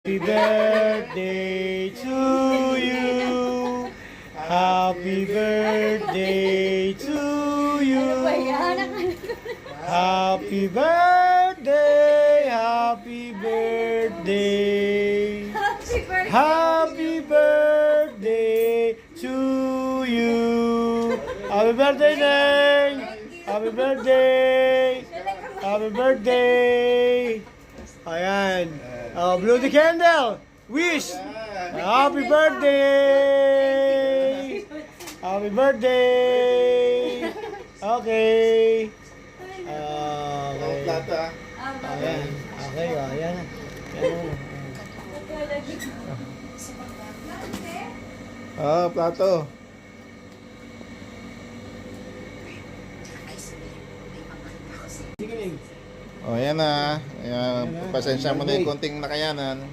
Happy birthday to you. Happy birthday to you. Happy birthday, happy birthday. Happy birthday to you. Happy birthday, Neng. Happy birthday. Happy birthday. Ayan. Blow the candle. Wish. Happy birthday. Happy birthday. Okay. Okay. Plata. Ayan. Okay, ayan. Ayan. Plato. Oh, yan na. Ayan, pasensya mo na yung konting nakayanan.